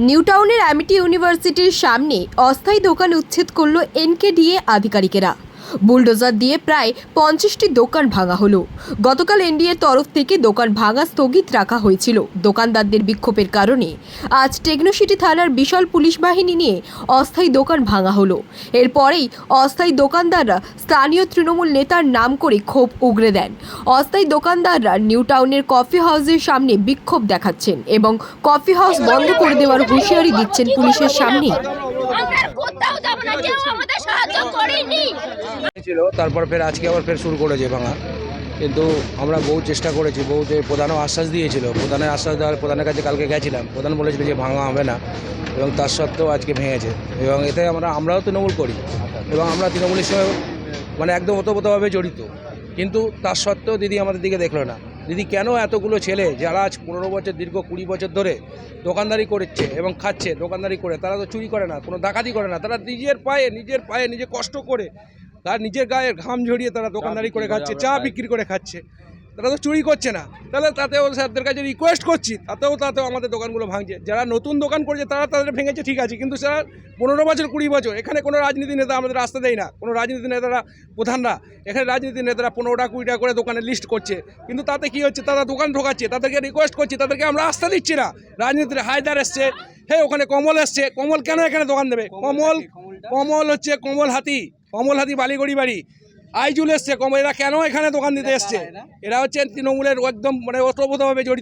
New টাউনের Amity ইউনিভার্সিটির সামনে অস্থায়ী দোকান উচ্ছেদ করল এনকেডিএ আধিকারিকেরা। বুলডোজার দিয়ে প্রায় 50টি দোকান ভাঙা হলো। গতকাল এনডিএর তরফ থেকে দোকান ভাঙা স্থগিত রাখা হয়েছিল। দোকানদারদের বিক্ষোভের কারণে আজ টেকনোসিটি থানার বিশাল পুলিশ বাহিনী নিয়ে অস্থায়ী দোকান ভাঙা হলো। এরপরেই অস্থায়ী দোকানদাররা স্থানীয় তৃণমূল নেতার নাম করে ক্ষোভ উগরে দেন। অস্থায়ী দোকানদাররা নিউ টাউনের কফি হাউসের সামনে বিক্ষোভ দেখাচ্ছেন এবং কফি হাউস বন্ধ করে দেওয়ার হুঁশিয়ারি দিচ্ছেন পুলিশের সামনে। তারপর ফের আজকে আবার ফের শুরু করেছে ভাঙা, কিন্তু আমরা বহু চেষ্টা করেছি, বহু প্রধানও আশ্বাস দিয়েছিল। প্রধানের আশ্বাস দেওয়ার প্রধানের কাছে কালকে গেছিলাম, প্রধান বলেছিল যে ভাঙা হবে না, এবং তার সত্ত্বেও আজকে ভেঙেছে। এবং এতে আমরাও তৃণমূল করি এবং আমরা তৃণমূলের সঙ্গে একদম ওতপ্রোতভাবে জড়িত, কিন্তু তার সত্ত্বেও দিদি আমাদের দিকে দেখলো না। দিদি কেন এতগুলো ছেলে যারা আজ 15 বছর দীর্ঘ 20 বছর ধরে দোকানদারি করছে এবং খাচ্ছে, দোকানদারি করে, তারা তো চুরি করে না, কোনো ডাকাতি করে না, তারা নিজের পায়ে নিজে কষ্ট করে, তার নিজের গায়ের ঘাম ঝরিয়ে তারা দোকানদারি করে খাচ্ছে, চা বিক্রি করে খাচ্ছে, তারা তো চুরি করছে না। তাহলে তাতেও স্যারদের কাছে রিকোয়েস্ট করছি, তাতেও আমাদের দোকানগুলো ভাঙছে। যারা নতুন দোকান করছে তারা তাদের ভেঙেছে, ঠিক আছে, কিন্তু স্যার 15 বছর 20 বছর এখানে কোনো রাজনীতি নেতা আমাদের রাস্তা দেয় না, কোনো রাজনীতি নেতারা প্রধানরা এখানে রাজনীতি নেতারা 15 টাকা 20 টাকা করে দোকানের লিস্ট করছে, কিন্তু তাতে কি হচ্ছে, তারা দোকান ঢোকাচ্ছে, তাদেরকে রিকোয়েস্ট করছি, তাদেরকে আমরা আস্থা দিচ্ছি না। রাজনীতির হায়দার এসছে, হ্যাঁ ওখানে কমল এসছে, কমল কেন এখানে দোকান দেবে? কমল হচ্ছে কমল হাতি বালিগড়ি বাড়ি, আইজুল এসছে, এরা কেন এখানে দোকান দিতে এসছে? এরা হচ্ছে তৃণমূলের একদম ওতপ্রোতভাবে জড়িত।